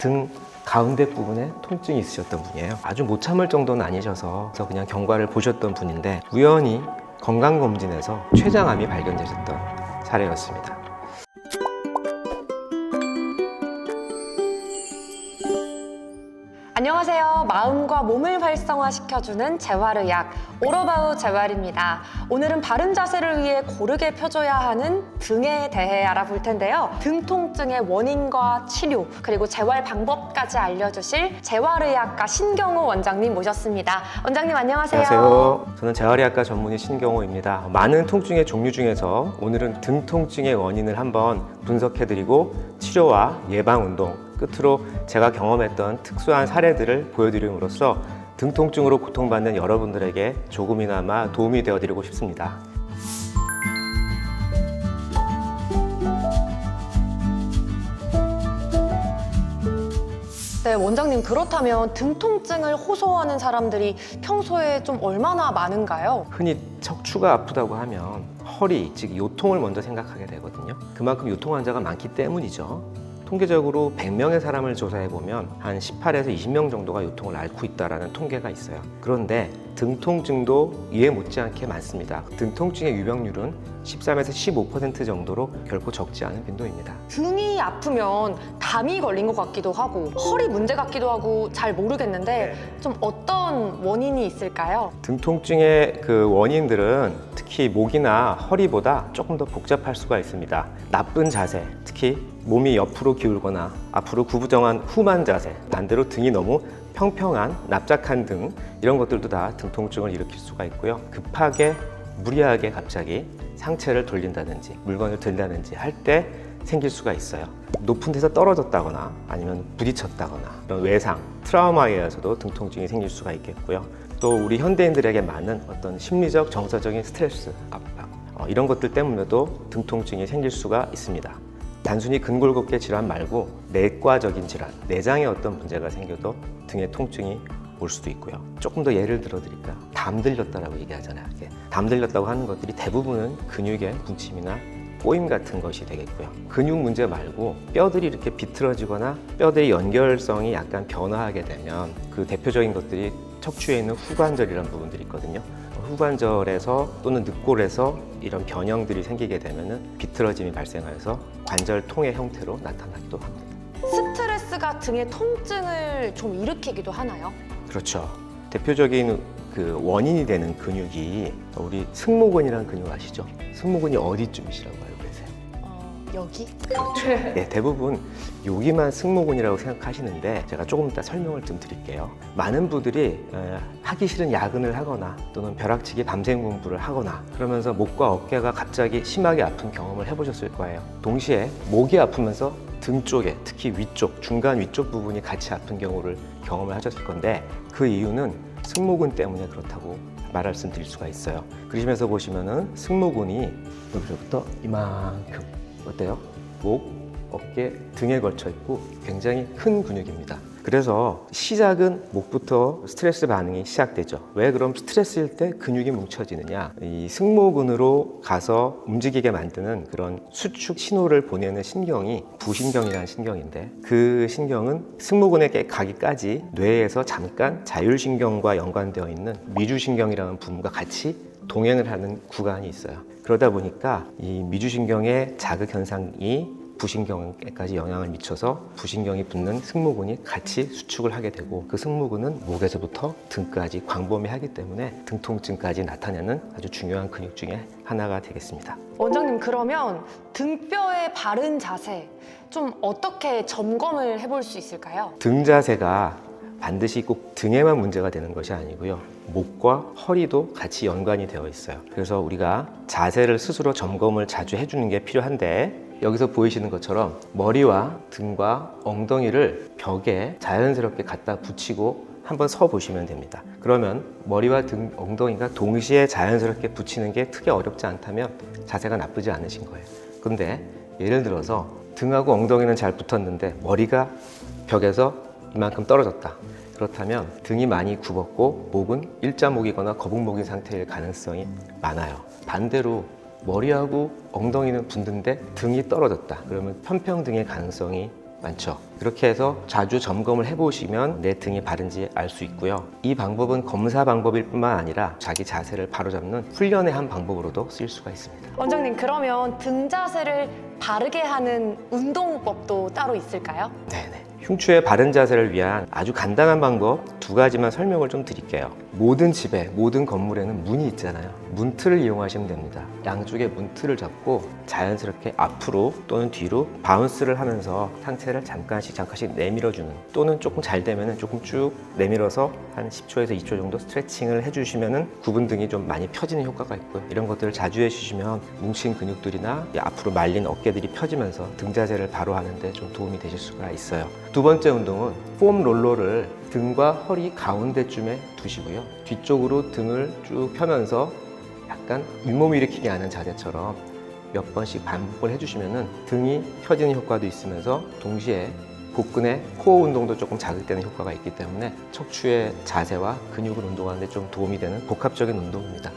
등 가운데 부분에 통증이 있으셨던 분이에요. 아주 못 참을 정도는 아니셔서 그냥 경과를 보셨던 분인데 우연히 건강검진에서 췌장암이 발견되셨던 사례였습니다. 안녕하세요. 마음과 몸을 활성화시켜주는 재활의학 올어바우 재활입니다. 오늘은 바른 자세를 위해 고르게 펴줘야 하는 등에 대해 알아볼 텐데요. 등 통증의 원인과 치료 그리고 재활 방법까지 알려주실 재활의학과 신경호 원장님 모셨습니다. 원장님 안녕하세요. 안녕하세요. 저는 재활의학과 전문의 신경호입니다. 많은 통증의 종류 중에서 오늘은 등 통증의 원인을 한번 분석해드리고 치료와 예방 운동 끝으로 제가 경험했던 특수한 사례들을 보여드림으로써 등 통증으로 고통받는 여러분들에게 조금이나마 도움이 되어드리고 싶습니다. 네, 원장님 그렇다면 등 통증을 호소하는 사람들이 평소에 좀 얼마나 많은가요? 흔히 척추가 아프다고 하면 허리, 즉 요통을 먼저 생각하게 되거든요. 그만큼 요통 환자가 많기 때문이죠. 통계적으로 100명의 사람을 조사해보면 한 18에서 20명 정도가 요통을 앓고 있다는 통계가 있어요. 그런데 등 통증도 이에 못지않게 많습니다. 등 통증의 유병률은 13에서 15% 정도로 결코 적지 않은 빈도입니다. 등이 아프면 담이 걸린 것 같기도 하고 허리 문제 같기도 하고 잘 모르겠는데 좀 어떤 원인이 있을까요? 등 통증의 그 원인들은 특히 목이나 허리보다 조금 더 복잡할 수가 있습니다. 나쁜 자세, 특히 몸이 옆으로 기울거나 앞으로 구부정한 후 자세, 반대로 등이 너무 평평한 납작한 등, 이런 것들도 다 등 통증을 일으킬 수가 있고요. 급하게 무리하게 갑자기 상체를 돌린다든지 물건을 든다든지 할 때 생길 수가 있어요. 높은 데서 떨어졌다거나 아니면 부딪혔다거나 이런 외상, 트라우마에 의해서도 등 통증이 생길 수가 있겠고요. 또 우리 현대인들에게 많은 어떤 심리적, 정서적인 스트레스, 압박 이런 것들 때문에도 등 통증이 생길 수가 있습니다. 단순히 근골격계 질환 말고 내과적인 질환, 내장에 어떤 문제가 생겨도 등의 통증이 올 수도 있고요. 조금 더 예를 들어 드릴까요? 담 들렸다라고 얘기하잖아요. 담 들렸다고 하는 것들이 대부분은 근육의 분침이나 꼬임 같은 것이 되겠고요. 근육 문제 말고 뼈들이 이렇게 비틀어지거나 뼈들의 연결성이 약간 변화하게 되면 그 대표적인 것들이 척추에 있는 후관절이라는 부분들이 있거든요. 후관절에서 또는 늑골에서 이런 변형들이 생기게 되면 비틀어짐이 발생하여서 관절통의 형태로 나타나기도 합니다. 스트레스가 등의 통증을 좀 일으키기도 하나요? 그렇죠. 대표적인 그 원인이 되는 근육이 우리 승모근이라는 근육 아시죠? 승모근이 어디쯤이시라고 알고 계세요? 여기? 그렇죠. 네, 대부분 여기만 승모근이라고 생각하시는데 제가 조금 이따 설명을 좀 드릴게요. 많은 분들이 하기 싫은 야근을 하거나 또는 벼락치기 밤샘 공부를 하거나 그러면서 목과 어깨가 갑자기 심하게 아픈 경험을 해보셨을 거예요. 동시에 목이 아프면서 등 쪽에 특히 위쪽, 중간 위쪽 부분이 같이 아픈 경우를 경험을 하셨을 건데 그 이유는 승모근 때문에 그렇다고 말씀드릴 수가 있어요. 그러시면서 보시면은 승모근이 여기서부터 이만큼 어때요? 목, 어깨, 등에 걸쳐 있고 굉장히 큰 근육입니다. 그래서 시작은 목부터 스트레스 반응이 시작되죠. 왜 그럼 스트레스일 때 근육이 뭉쳐지느냐? 이 승모근으로 가서 움직이게 만드는 그런 수축 신호를 보내는 신경이 부신경이라는 신경인데 그 신경은 승모근에 가기까지 뇌에서 잠깐 자율신경과 연관되어 있는 미주신경이라는 부분과 같이 동행을 하는 구간이 있어요. 그러다 보니까 이 미주신경의 자극 현상이 부신경에까지 영향을 미쳐서 부신경이 붙는 승모근이 같이 수축을 하게 되고 그 승모근은 목에서부터 등까지 광범위하기 때문에 등 통증까지 나타내는 아주 중요한 근육 중에 하나가 되겠습니다. 원장님 그러면 등뼈의 바른 자세 좀 어떻게 점검을 해볼 수 있을까요? 등 자세가 반드시 꼭 등에만 문제가 되는 것이 아니고요. 목과 허리도 같이 연관이 되어 있어요. 그래서 우리가 자세를 스스로 점검을 자주 해주는 게 필요한데 여기서 보이시는 것처럼 머리와 등과 엉덩이를 벽에 자연스럽게 갖다 붙이고 한번 서 보시면 됩니다. 그러면 머리와 등, 엉덩이가 동시에 자연스럽게 붙이는 게 크게 어렵지 않다면 자세가 나쁘지 않으신 거예요. 그런데 예를 들어서 등하고 엉덩이는 잘 붙었는데 머리가 벽에서 이만큼 떨어졌다. 그렇다면 등이 많이 굽었고 목은 일자목이거나 거북목인 상태일 가능성이 많아요. 반대로 머리하고 엉덩이는 붙는데 등이 떨어졌다. 그러면 편평등의 가능성이 많죠. 그렇게 해서 자주 점검을 해보시면 내 등이 바른지 알 수 있고요. 이 방법은 검사 방법일 뿐만 아니라 자기 자세를 바로잡는 훈련의 한 방법으로도 쓰일 수가 있습니다. 원장님, 그러면 등 자세를 바르게 하는 운동법도 따로 있을까요? 네네. 흉추의 바른 자세를 위한 아주 간단한 방법 2가지만 설명을 좀 드릴게요. 모든 집에, 모든 건물에는 문이 있잖아요. 문틀을 이용하시면 됩니다. 양쪽에 문틀을 잡고 자연스럽게 앞으로 또는 뒤로 바운스를 하면서 상체를 잠깐씩 내밀어주는, 또는 조금 잘 되면 조금 쭉 내밀어서 한 10초에서 2초 정도 스트레칭을 해주시면 구분 등이 좀 많이 펴지는 효과가 있고요. 이런 것들을 자주 해주시면 뭉친 근육들이나 앞으로 말린 어깨들이 펴지면서 등 자세를 바로 하는데 좀 도움이 되실 수가 있어요. 2번째 운동은 폼 롤러를 등과 허리 가운데쯤에 두시고요. 뒤쪽으로 등을 쭉 펴면서 약간 윗몸 일으키기 하는 자세처럼 몇 번씩 반복을 해주시면 등이 펴지는 효과도 있으면서 동시에 복근의 코어 운동도 조금 자극되는 효과가 있기 때문에 척추의 자세와 근육을 운동하는 데 좀 도움이 되는 복합적인 운동입니다.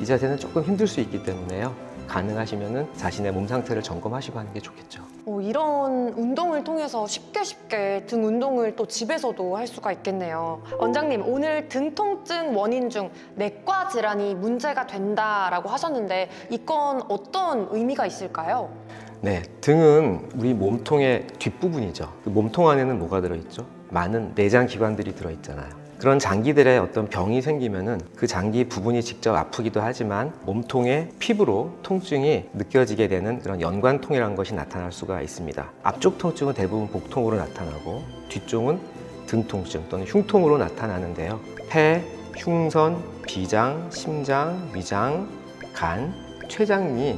이 자세는 조금 힘들 수 있기 때문에요. 가능하시면 자신의 몸 상태를 점검하시고 하는 게 좋겠죠. 이런 운동을 통해서 쉽게 등 운동을 또 집에서도 할 수가 있겠네요. 원장님, 오늘 등 통증 원인 중 내과 질환이 문제가 된다라고 하셨는데 이건 어떤 의미가 있을까요? 네, 등은 우리 몸통의 뒷부분이죠. 그 몸통 안에는 뭐가 들어있죠? 많은 내장 기관들이 들어있잖아요. 그런 장기들의 어떤 병이 생기면은 그 장기 부분이 직접 아프기도 하지만 몸통의 피부로 통증이 느껴지게 되는 그런 연관통이라는 것이 나타날 수가 있습니다. 앞쪽 통증은 대부분 복통으로 나타나고 뒤쪽은 등 통증 또는 흉통으로 나타나는데요. 폐, 흉선, 비장, 심장, 위장, 간, 췌장이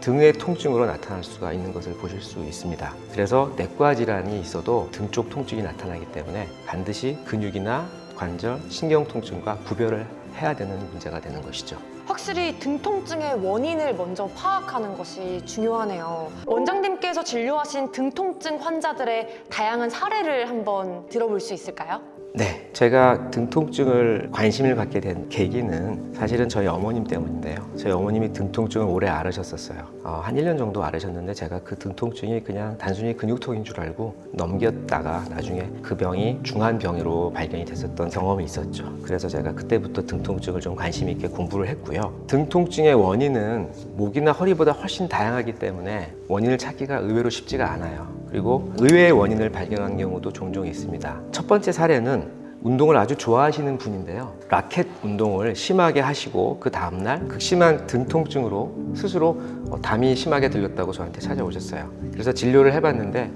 등의 통증으로 나타날 수가 있는 것을 보실 수 있습니다. 그래서 내과 질환이 있어도 등 쪽 통증이 나타나기 때문에 반드시 근육이나 관절, 신경 통증과 구별을 해야 되는 문제가 되는 것이죠. 확실히 등 통증의 원인을 먼저 파악하는 것이 중요하네요. 원장님께서 진료하신 등 통증 환자들의 다양한 사례를 한번 들어볼 수 있을까요? 네, 제가 등 통증을 관심을 갖게 된 계기는 사실은 저희 어머님 때문인데요. 저희 어머님이 등 통증을 오래 앓으셨었어요. 한 1년 정도 앓으셨는데 제가 그 등 통증이 그냥 단순히 근육통인 줄 알고 넘겼다가 나중에 그 병이 중한 병으로 발견이 됐었던 경험이 있었죠. 그래서 제가 그때부터 등 통증을 좀 관심 있게 공부를 했고요. 등 통증의 원인은 목이나 허리보다 훨씬 다양하기 때문에 원인을 찾기가 의외로 쉽지가 않아요. 그리고 의외의 원인을 발견한 경우도 종종 있습니다. 첫 번째 사례는 운동을 아주 좋아하시는 분인데요. 라켓 운동을 심하게 하시고 그 다음날 극심한 등 통증으로 스스로 담이 심하게 들렸다고 저한테 찾아오셨어요. 그래서 진료를 해봤는데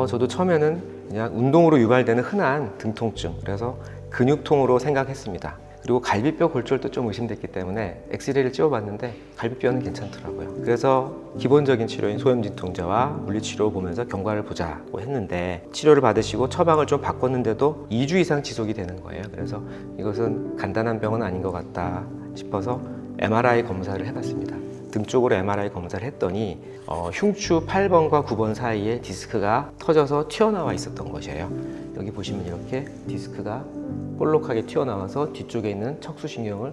저도 처음에는 그냥 운동으로 유발되는 흔한 등 통증, 그래서 근육통으로 생각했습니다. 그리고 갈비뼈 골절도 좀 의심됐기 때문에 엑스레이를 찍어봤는데 갈비뼈는 괜찮더라고요. 그래서 기본적인 치료인 소염진통제와 물리치료 보면서 경과를 보자고 했는데 치료를 받으시고 처방을 좀 바꿨는데도 2주 이상 지속이 되는 거예요. 그래서 이것은 간단한 병은 아닌 것 같다 싶어서 MRI 검사를 해봤습니다. 등 쪽으로 MRI 검사를 했더니 흉추 8번과 9번 사이에 디스크가 터져서 튀어나와 있었던 것이에요. 여기 보시면 이렇게 디스크가 볼록하게 튀어나와서 뒤쪽에 있는 척수신경을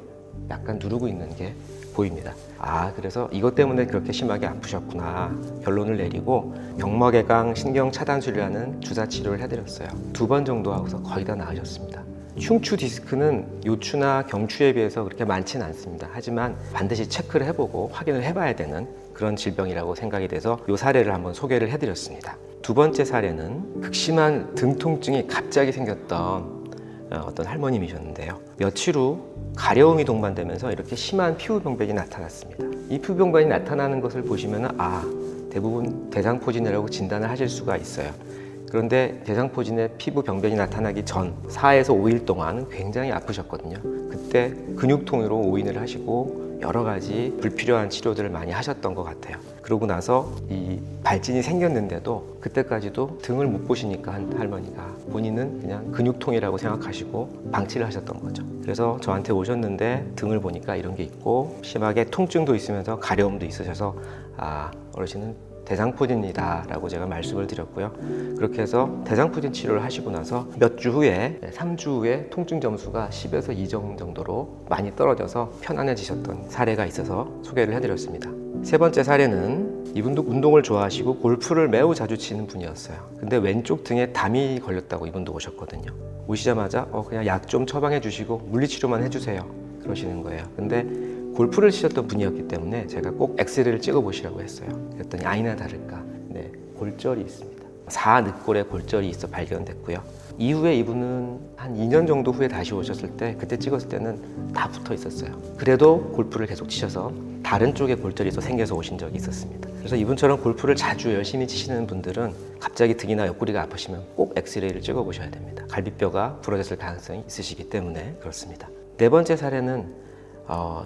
약간 누르고 있는 게 보입니다. 그래서 이것 때문에 그렇게 심하게 아프셨구나 결론을 내리고 경막외강 신경 차단술이라는 주사 치료를 해드렸어요. 2번 정도 하고서 거의 다 나으셨습니다. 흉추 디스크는 요추나 경추에 비해서 그렇게 많지는 않습니다. 하지만 반드시 체크를 해보고 확인을 해봐야 되는 그런 질병이라고 생각이 돼서 이 사례를 한번 소개를 해드렸습니다. 2번째 사례는 극심한 등 통증이 갑자기 생겼던 어떤 할머님이셨는데요. 며칠 후 가려움이 동반되면서 이렇게 심한 피부병변이 나타났습니다. 이 피부병변이 나타나는 것을 보시면 대부분 대상포진이라고 진단을 하실 수가 있어요. 그런데 대상포진의 피부 병변이 나타나기 전 4에서 5일 동안 굉장히 아프셨거든요. 그때 근육통으로 오인을 하시고 여러 가지 불필요한 치료들을 많이 하셨던 것 같아요. 그러고 나서 이 발진이 생겼는데도 그때까지도 등을 못 보시니까 할머니가 본인은 그냥 근육통이라고 생각하시고 방치를 하셨던 거죠. 그래서 저한테 오셨는데 등을 보니까 이런 게 있고 심하게 통증도 있으면서 가려움도 있으셔서 어르신은 대상포진이다 라고 제가 말씀을 드렸고요. 그렇게 해서 대상포진 치료를 하시고 나서 몇 주 후에 3주 후에 통증 점수가 10에서 2점 정도로 많이 떨어져서 편안해지셨던 사례가 있어서 소개를 해드렸습니다. 세 번째 사례는 이분도 운동을 좋아하시고 골프를 매우 자주 치는 분이었어요. 근데 왼쪽 등에 담이 걸렸다고 이분도 오셨거든요. 오시자마자 그냥 약 좀 처방해 주시고 물리치료만 해주세요. 그러시는 거예요. 근데 골프를 치셨던 분이었기 때문에 제가 꼭 엑스레이를 찍어보시라고 했어요. 그랬더니 아니나 다를까 네, 골절이 있습니다. 사늑골에 골절이 있어 발견됐고요. 이후에 이분은 한 2년 정도 후에 다시 오셨을 때 그때 찍었을 때는 다 붙어 있었어요. 그래도 골프를 계속 치셔서 다른 쪽에 골절이 또 생겨서 오신 적이 있었습니다. 그래서 이분처럼 골프를 자주 열심히 치시는 분들은 갑자기 등이나 옆구리가 아프시면 꼭 엑스레이를 찍어보셔야 됩니다. 갈비뼈가 부러졌을 가능성이 있으시기 때문에 그렇습니다. 네 번째 사례는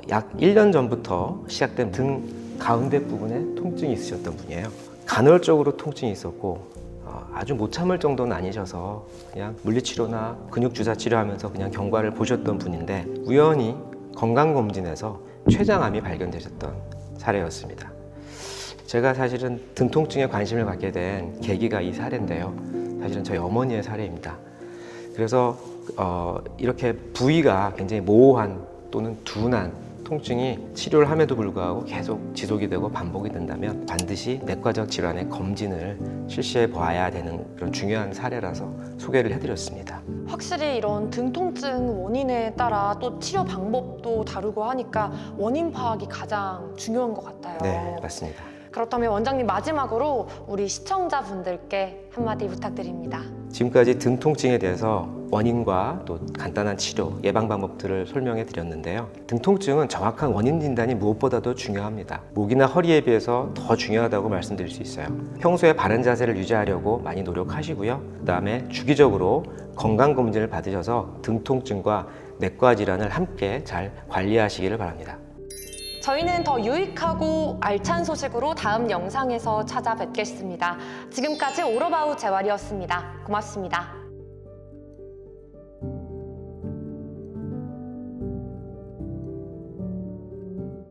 약 1년 전부터 시작된 등 가운데 부분에 통증이 있으셨던 분이에요. 간헐적으로 통증이 있었고 아주 못 참을 정도는 아니셔서 그냥 물리치료나 근육주사 치료하면서 그냥 경과를 보셨던 분인데 우연히 건강검진에서 췌장암이 발견되셨던 사례였습니다. 제가 사실은 등 통증에 관심을 갖게 된 계기가 이 사례인데요. 사실은 저희 어머니의 사례입니다. 그래서 이렇게 부위가 굉장히 모호한 또는 둔한 통증이 치료를 함에도 불구하고 계속 지속이 되고 반복이 된다면 반드시 내과적 질환의 검진을 실시해 보아야 되는 그런 중요한 사례라서 소개를 해드렸습니다. 확실히 이런 등 통증 원인에 따라 또 치료 방법도 다르고 하니까 원인 파악이 가장 중요한 것 같아요. 네, 맞습니다. 그렇다면 원장님 마지막으로 우리 시청자분들께 한마디 부탁드립니다. 지금까지 등 통증에 대해서 원인과 또 간단한 치료, 예방 방법들을 설명해 드렸는데요. 등 통증은 정확한 원인 진단이 무엇보다도 중요합니다. 목이나 허리에 비해서 더 중요하다고 말씀드릴 수 있어요. 평소에 바른 자세를 유지하려고 많이 노력하시고요. 그다음에 주기적으로 건강검진을 받으셔서 등 통증과 내과 질환을 함께 잘 관리하시기를 바랍니다. 저희는 더 유익하고 알찬 소식으로 다음 영상에서 찾아뵙겠습니다. 지금까지 오로바우 재활이었습니다. 고맙습니다.